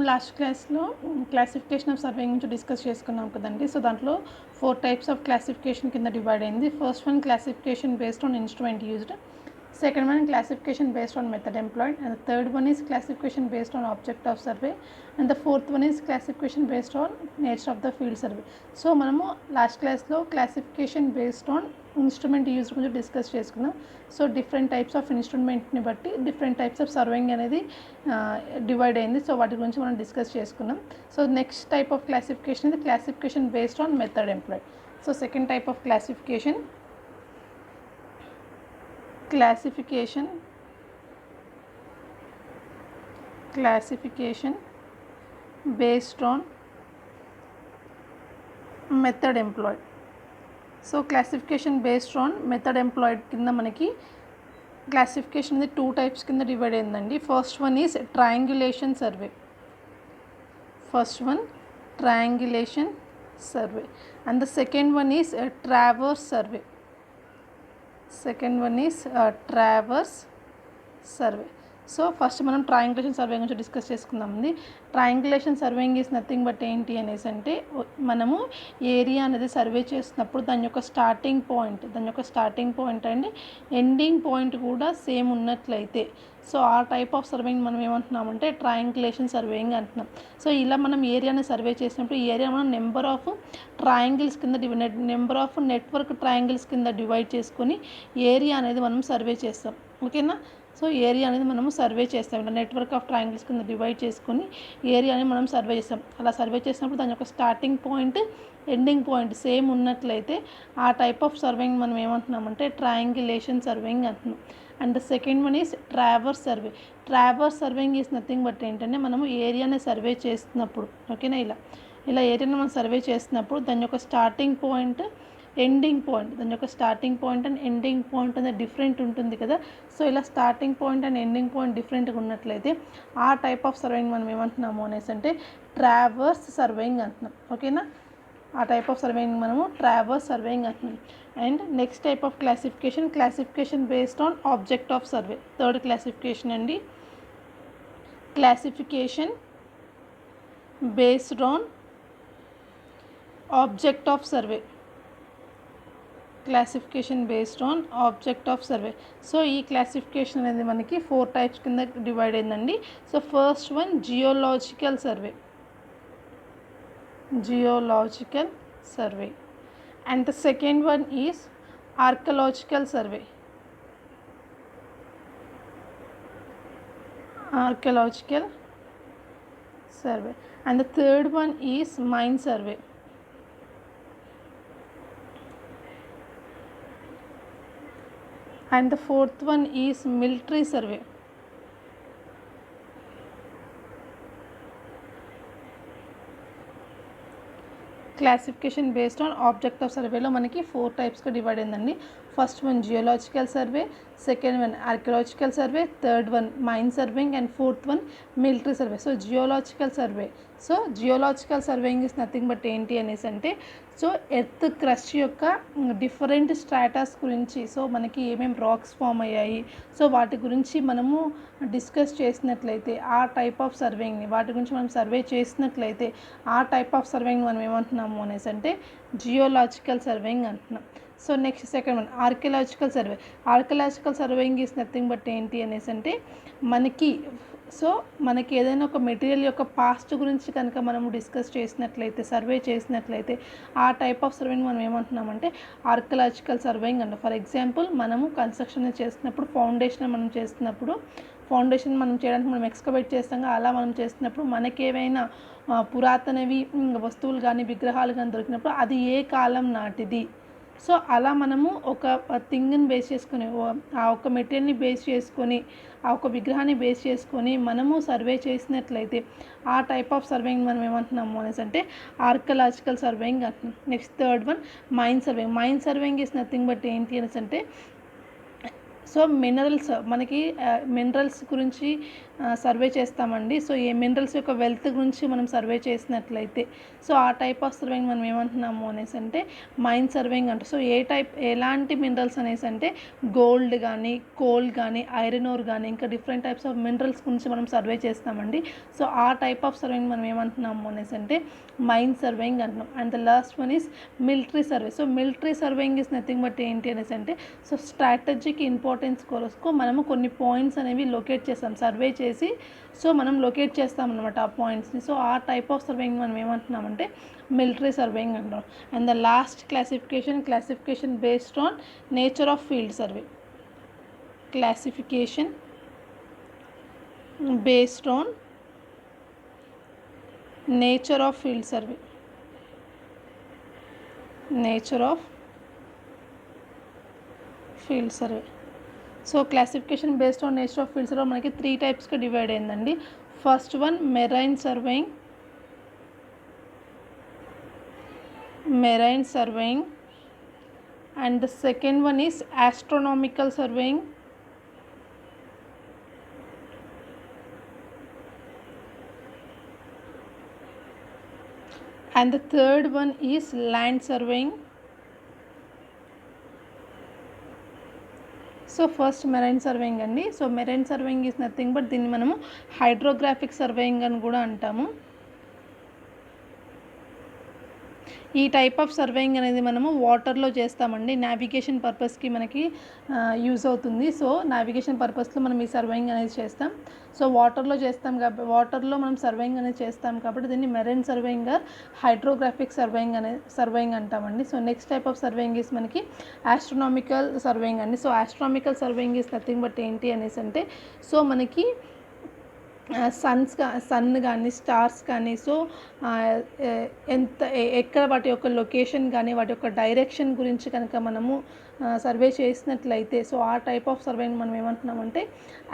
Last క్లాస్లో classification of surveying గురించి discuss చేసుకున్నాం కదండి. సో దాంట్లో 4 టైప్స్ ఆఫ్ క్లాసిఫికేషన్ కింద డివైడ్ అయింది. First one classification based on instrument used, second one classification based on method employed, and the third one is classification based on object of survey, and the fourth one is classification based on nature of the field survey. So మనము last క్లాస్లో classification based on instrument use గురించి discuss చేసుకున్నాం. So different types of ఇన్స్ట్రుమెంట్ని బట్టి different types of surveying అనేది divide అయింది. So వాటి గురించి మనం డిస్కస్ చేసుకున్నాం. So next type of classification ఇది classification based on method employed. So second type of classification based on method employed. So classification based on method employed కింద మనకి classification అనేది 2 టైప్స్ కింద డివైడ్ అయిందండి. First one is triangulation survey and the second one is traverse survey. So first మనం triangulation survey గురించి discuss చేసుకుందామండి. Triangulation surveying is nothing but ఏంటి అనేసి అంటే మనము ఏరియా అనేది సర్వే చేస్తున్నప్పుడు దాని యొక్క starting point and ending point కూడా సేమ్ ఉన్నట్లయితే సో ఆ టైప్ ఆఫ్ సర్వేయింగ్ మనం ఏమంటున్నామంటే ట్రయాంగులేషన్ సర్వేయింగ్ అంటున్నాం. సో ఇలా మనం ఏరియాని సర్వే చేసినప్పుడు ఈ ఏరియా మనం నెంబర్ ఆఫ్ నెట్వర్క్ ట్రయాంగిల్స్ కింద డివైడ్ చేసుకొని ఏరియా అనేది మనం సర్వే చేస్తాం. ఓకేనా? సో ఏరియా అనేది మనము సర్వే చేస్తాం. ఇలా నెట్వర్క్ ఆఫ్ ట్రయాంగిల్స్ కింద డివైడ్ చేసుకొని ఏరియాని మనం సర్వే చేస్తాం. అలా సర్వే చేసినప్పుడు దాని యొక్క starting point ending point same ఉన్నట్లయితే ఆ టైప్ ఆఫ్ సర్వేయింగ్ మనం ఏమంటున్నామంటే ట్రయాంగులేషన్ సర్వేయింగ్ అంటున్నాం. And the second one is traverse surveying is nothing but ఏంటంటే మనము ఏరియాని సర్వే చేస్తున్నప్పుడు ఓకేనా ఇలా ఏరియాని మనం సర్వే చేస్తున్నప్పుడు దాని యొక్క starting point and ending point అనేది డిఫరెంట్ ఉంటుంది కదా. సో ఇలా starting point and ending point డిఫరెంట్గా ఉన్నట్లయితే ఆ టైప్ ఆఫ్ సర్వేయింగ్ మనం ఏమంటున్నాము అనేసి అంటే ట్రావర్స్ సర్వేయింగ్ అంటున్నాం. ఓకేనా? ఆ టైప్ ఆఫ్ సర్వేయింగ్ మనము ట్రావర్స్ సర్వేయింగ్ అంటున్నాం. And next type of classification based on object of survey. Third classification అండి classification based on object of survey. So ఈ క్లాసిఫికేషన్ అనేది మనకి 4 టైప్స్ కింద డివైడ్ అయిందండి. So first one geological survey and the second one is archaeological survey and the third one is mine survey and the fourth one is military survey. Classification based on object of సర్వేలో మనకి 4 టైప్స్గా divide అయిందండి. First one geological survey, second one archaeological survey, third one mine surveying and fourth one military survey. So geological surveying is nothing but ఏంటి అనేసి అంటే so earth crust యొక్క different stratas గురించి so మనకి ఏమేమి రాక్స్ ఫామ్ అయ్యాయి so వాటి గురించి మనము డిస్కస్ చేసినట్లయితే ఆ టైప్ ఆఫ్ సర్వేయింగ్ని వాటి గురించి మనం సర్వే చేసినట్లయితే ఆ టైప్ ఆఫ్ సర్వేయింగ్ మనం ఏమంటున్నాము అనేసి అంటే జియోలాజికల్ సర్వేయింగ్ అంటున్నాం. So next second one archaeological surveying is nothing but ఏంటి అనేసి అంటే మనకి ఏదైనా ఒక మెటీరియల్ యొక్క పాస్ట్ గురించి కనుక మనము డిస్కస్ చేసినట్లయితే సర్వే చేసినట్లయితే ఆ టైప్ ఆఫ్ సర్వేయింగ్ మనం ఏమంటున్నామంటే ఆర్కియలాజికల్ సర్వేయింగ్ అంట. ఫర్ ఎగ్జాంపుల్ మనము కన్స్ట్రక్షన్ చేస్తున్నప్పుడు ఫౌండేషన్ మనం చేయడానికి మనం ఎక్స్కవేట్ చేస్తాం. అలా మనం చేస్తున్నప్పుడు మనకి ఏవైనా పురాతనవి వస్తువులు కానీ విగ్రహాలు కానీ దొరికినప్పుడు అది ఏ కాలం నాటిది సో అలా మనము ఒక థింగ్ని బేస్ చేసుకొని ఆ ఒక మెటీరియల్ని బేస్ చేసుకొని ఆ ఒక విగ్రహాన్ని బేస్ చేసుకొని మనము సర్వే చేసినట్లయితే ఆ టైప్ ఆఫ్ సర్వేయింగ్ మనం ఏమంటున్నాము అనేసి అంటే ఆర్కియలాజికల్ సర్వేయింగ్ అంటున్నాం. Next third one mine surveying is nothing but ఏంటి అనేసి అంటే సో మినరల్స్ గురించి సర్వే చేస్తామండి. సో ఏ మినరల్స్ యొక్క వెల్త్ గురించి మనం సర్వే చేసినట్లయితే సో ఆ టైప్ ఆఫ్ సర్వేయింగ్ మనం ఏమంటున్నాము అనేసి అంటే మైన్ సర్వేయింగ్ అంటారు. సో ఎలాంటి మినరల్స్ అనేసి అంటే గోల్డ్ కానీ, కోల్ కానీ, ఐరన్ ఓర్ కానీ, ఇంకా డిఫరెంట్ టైప్స్ ఆఫ్ మినరల్స్ గురించి మనం సర్వే చేస్తామండి. సో ఆ టైప్ ఆఫ్ సర్వేయింగ్ మనం ఏమంటున్నాము అనేసి అంటే మైన్ సర్వేయింగ్ అంటున్నాం. And the last one is military survey. So military surveying is nothing but ఏంటి అనేసి అంటే సో స్ట్రాటజిక్ ఇంపార్టెన్స్ కొరకు మనము కొన్ని పాయింట్స్ అనేవి లొకేట్ చేస్తాం, సర్వే చేసి సో మనం లొకేట్ చేస్తాం అనమాట ఆ పాయింట్స్ని. సో ఆ టైప్ ఆఫ్ సర్వేయింగ్ మనం ఏమంటున్నామంటే మిలిటరీ సర్వేయింగ్ అంటాం. And the last classification based on nature of field survey. Classification based on nature of field survey. Nature of field survey. So classification based on nature of field survey మనకి 3 టైప్స్గా divide అయిందండి. First one marine surveying and the second one is astronomical surveying and the third one is land surveying. So first marine surveying అండి. So marine surveying is nothing but దీన్ని మనము hydrographic surveying అని కూడా అంటాము. ఈ type of surveying అనేది మనము వాటర్లో చేస్తామండి. నావిగేషన్ పర్పస్కి మనకి యూజ్ అవుతుంది. సో నావిగేషన్ పర్పస్లో మనం ఈ సర్వేయింగ్ అనేది చేస్తాం. సో వాటర్లో చేస్తాం కాబట్టి వాటర్లో మనం సర్వేయింగ్ అనేది చేస్తాం కాబట్టి దీన్ని marine surveying or hydrographic surveying అంటామండి. So next type of surveying is మనకి ఆస్ట్రోనామికల్ సర్వేయింగ్ అండి. So astronomical surveying is nothing but ఏంటి అనేసి అంటే సో మనకి సన్ కానీ స్టార్స్ కానీ సో ఎక్కడ వాటి యొక్క లొకేషన్ కానీ వాటి యొక్క డైరెక్షన్ గురించి కనుక మనము సర్వే చేసినట్లయితే సో ఆ టైప్ ఆఫ్ సర్వేయింగ్ మనం ఏమంటున్నామంటే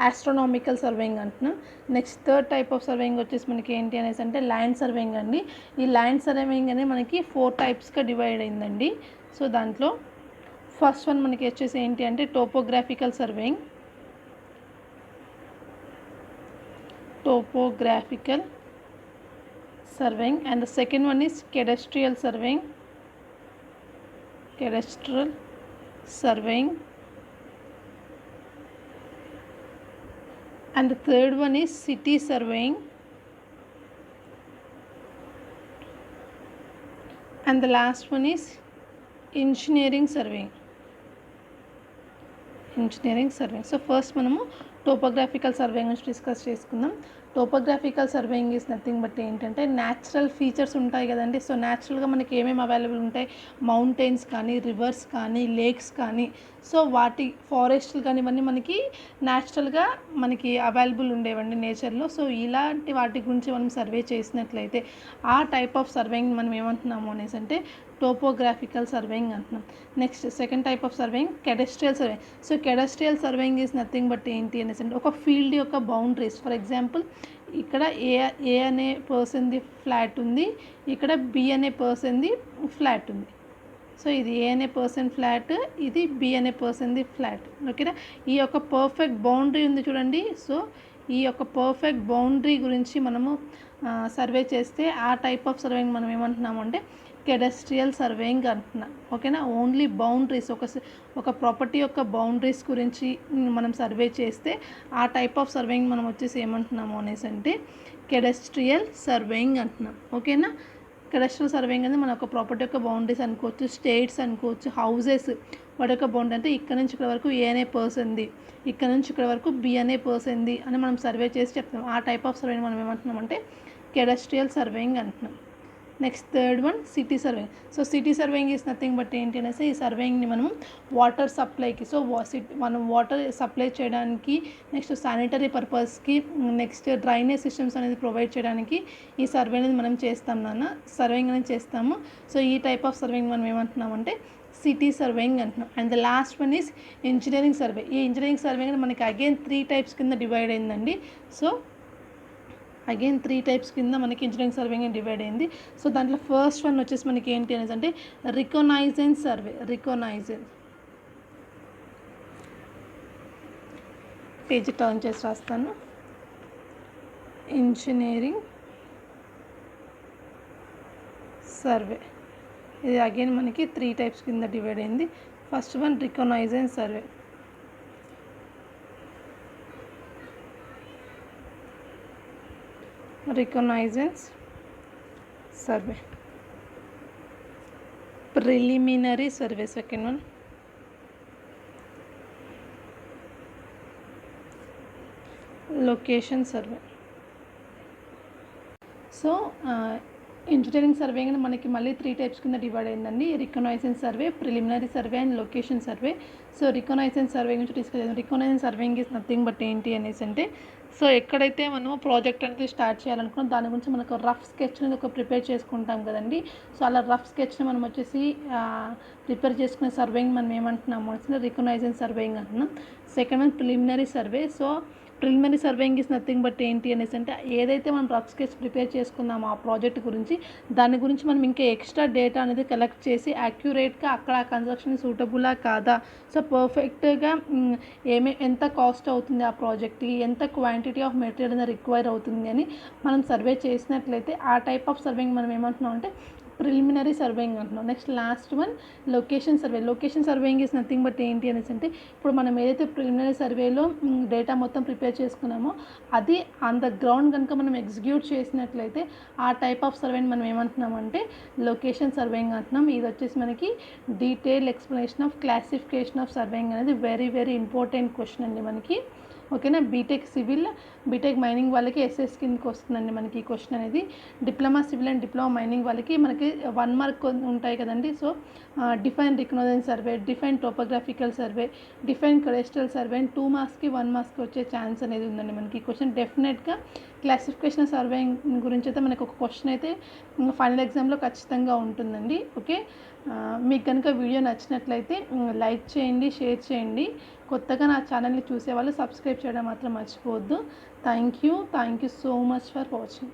ఆస్ట్రోనామికల్ సర్వేయింగ్ అంటున్నాం. Next third type of surveying వచ్చేసి మనకి ఏంటి అనేసి అంటే ల్యాండ్ సర్వేయింగ్ అండి. ఈ ల్యాండ్ సర్వేయింగ్ అనేది మనకి 4 టైప్స్గా డివైడ్ అయిందండి. సో దాంట్లో ఫస్ట్ వన్ మనకి వచ్చేసి ఏంటి అంటే topographical surveying and the second one is cadastral surveying and the third one is city surveying and the last one is engineering surveying. So first మనము టోపోగ్రాఫికల్ సర్వేయింగ్ గురించి discuss చేసుకుందాం. Topographical surveying is nothing but ఏంటంటే natural features ఉంటాయి కదండి. So న్యాచురల్గా మనకి ఏమేమి available ఉంటాయి, మౌంటైన్స్ కానీ, రివర్స్ కానీ, లేక్స్ కానీ, సో వాటి ఫారెస్ట్లు కానీ ఇవన్నీ మనకి న్యాచురల్గా మనకి అవైలబుల్ ఉండేవండి నేచర్లో. సో ఇలాంటి వాటి గురించి మనం సర్వే చేసినట్లయితే ఆ టైప్ ఆఫ్ సర్వేయింగ్ మనం ఏమంటున్నాము అనేసి అంటే టోపోగ్రాఫికల్ సర్వేయింగ్ అంటున్నాం. Next second type of surveying cadastral surveying. So cadastral surveying is nothing but ఏంటి అనేసి అంటే ఒక ఫీల్డ్ యొక్క బౌండరీస్, ఫర్ ఎగ్జాంపుల్ ఇక్కడ ఏ అనే పర్సన్ది ఫ్లాట్ ఉంది, ఇక్కడ బి అనే పర్సన్ది ఫ్లాట్ ఉంది. సో ఇది ఏ అనే పర్సన్ ఫ్లాట్, ఇది బి అనే పర్సన్ది ఫ్లాట్. ఓకేనా, ఈ యొక్క పర్ఫెక్ట్ బౌండరీ ఉంది చూడండి. సో ఈ యొక్క పర్ఫెక్ట్ బౌండరీ గురించి మనము సర్వే చేస్తే ఆ టైప్ ఆఫ్ సర్వేయింగ్ మనం ఏమంటున్నాము అంటే కెడస్ట్రియల్ సర్వేయింగ్ అంటున్నాం. ఓకేనా, ఓన్లీ బౌండరీస్ ఒక ప్రాపర్టీ యొక్క బౌండరీస్ గురించి మనం సర్వే చేస్తే ఆ టైప్ ఆఫ్ సర్వేయింగ్ మనం వచ్చేసి ఏమంటున్నాము అనేసి అంటే కెడస్ట్రియల్ సర్వేయింగ్ అంటున్నాం. ఓకేనా, కెడస్ట్రియల్ సర్వేయింగ్ అనేది మన ఒక ప్రాపర్టీ యొక్క బౌండరీస్ అనుకోవచ్చు, స్టేట్స్ అనుకోవచ్చు, హౌసెస్ వాటి యొక్క బౌండరీ అంటే ఇక్కడ నుంచి ఇక్కడ వరకు ఏ అనే పర్సన్ది, ఇక్కడ నుంచి ఇక్కడ వరకు బి అనే పర్సన్ది అని మనం సర్వే చేసి చెప్తాం. ఆ టైప్ ఆఫ్ సర్వేని మనం ఏమంటున్నాం అంటే కెడస్ట్రియల్ సర్వేయింగ్ అంటున్నాం. Next third one city surveying. So city surveying is nothing but ఏంటి అనేసి ఈ సర్వేయింగ్ని మనం వాటర్ సప్లైకి, సో మనం వాటర్ సప్లై చేయడానికి, నెక్స్ట్ శానిటరీ పర్పస్కి, నెక్స్ట్ డ్రైనేజ్ సిస్టమ్స్ అనేది ప్రొవైడ్ చేయడానికి ఈ సర్వే అనేది మనం చేస్తాం సర్వేయింగ్ అనేది చేస్తాము. సో ఈ టైప్ ఆఫ్ సర్వేయింగ్ మనం ఏమంటున్నామంటే సిటీ సర్వేయింగ్ అంటున్నాం. And the last one is engineering survey. ఈ ఇంజనీరింగ్ సర్వేయింగ్ మనకి అగైన్ 3 టైప్స్ కింద డివైడ్ అయిందండి. సో అగైన్ 3 టైప్స్ కింద మనకి ఇంజనీరింగ్ సర్వేయింగ్ డివైడ్ అయింది. సో దాంట్లో ఫస్ట్ వన్ వచ్చేసి మనకి ఏంటి అనేది అంటే రికగ్నైజెన్స్ సర్వే. పేజీ టర్న్ చేసి రాస్తాను. Engineering survey. ఇది అగైన్ మనకి 3 టైప్స్ కింద డివైడ్ అయింది. First one reconnaissance survey. Reconnaissance survey. Preliminary survey second one. Location survey. So engineering survey కానీ మనకి మళ్ళీ 3 టైప్స్ కింద డివైడ్ అయిందండి. Reconnaissance survey, preliminary survey and location survey. So reconnaissance survey గురించి డిస్కస్ చేద్దాం. Reconnaissance surveying is nothing but ఏంటి అనేసి అంటే, సో ఎక్కడైతే మనము ప్రాజెక్ట్ అనేది స్టార్ట్ చేయాలనుకున్నాం దాని గురించి మనకు రఫ్ స్కెచ్ అనేది ఒక ప్రిపేర్ చేసుకుంటాం కదండి. సో అలా రఫ్ స్కెచ్ని మనం వచ్చేసి ప్రిపేర్ చేసుకునే సర్వేయింగ్ మనం ఏమంటున్నాము అంటే రికగ్నైజెన్స్ సర్వేయింగ్ అంటున్నాం. Second one preliminary survey. So preliminary surveying is nothing but ఏంటి అనేసి అంటే ఏదైతే మనం రఫ్ స్కెచ్ ప్రిపేర్ చేసుకున్నామో ఆ ప్రాజెక్ట్ గురించి దాని గురించి మనం ఇంకా ఎక్స్ట్రా డేటా అనేది కలెక్ట్ చేసి యాక్యురేట్గా అక్కడ ఆ కన్స్ట్రక్షన్ సూటబులా కాదా, సో పర్ఫెక్ట్గా ఎంత కాస్ట్ అవుతుంది ఆ ప్రాజెక్ట్కి, ఎంత క్వాంటిటీ ఆఫ్ మెటీరియల్ అనేది రిక్వైర్ అవుతుంది అని మనం సర్వే చేసినట్లయితే ఆ టైప్ ఆఫ్ సర్వేయింగ్ మనం ఏమంటున్నాం అంటే ప్రిలిమినరీ సర్వేయింగ్ అంటున్నాం. Next last one location survey. Location surveying is nothing but ఏంటి అనేసి అంటే ఇప్పుడు మనం ఏదైతే ప్రిలిమినరీ సర్వేలో డేటా మొత్తం ప్రిపేర్ చేసుకున్నామో అది ఆన్ ద గ్రౌండ్ కనుక మనం ఎగ్జిక్యూట్ చేసినట్లయితే ఆ టైప్ ఆఫ్ సర్వేని మనం ఏమంటున్నాం అంటే లొకేషన్ సర్వేయింగ్ అంటున్నాం. ఇది వచ్చేసి మనకి detail explanation of classification of surveying అనేది వెరీ వెరీ ఇంపార్టెంట్ క్వశ్చన్ అండి మనకి. ఓకేనా. బీటెక్ సివిల్, బీటెక్ మైనింగ్ వాళ్ళకి ఎస్ఎస్ కిందకి వస్తుందండి మనకి ఈ క్వశ్చన్ అనేది. Diploma civil and diploma mining వాళ్ళకి మనకి 1 మార్క్ ఉంటాయి కదండి. So define reconnaissance survey, define topographical survey, define cadastral survey and 2 మార్క్స్కి 1 మార్క్స్కి వచ్చే ఛాన్స్ అనేది ఉందండి మనకి ఈ క్వశ్చన్. డెఫినెట్గా క్లాసిఫికేషన్ సర్వేయింగ్ గురించి అయితే మనకు ఒక క్వశ్చన్ అయితే ఫైనల్ ఎగ్జామ్లో ఖచ్చితంగా ఉంటుందండి. ఓకే. మీకు కనుక వీడియో నచ్చినట్లయితే లైక్ చేయండి, షేర్ చేయండి. కొత్తగా నా ఛానల్ని చూసేవాళ్ళు సబ్స్క్రైబ్ చేయడం మాత్రం మర్చిపోవద్దు. Thank you so much for watching.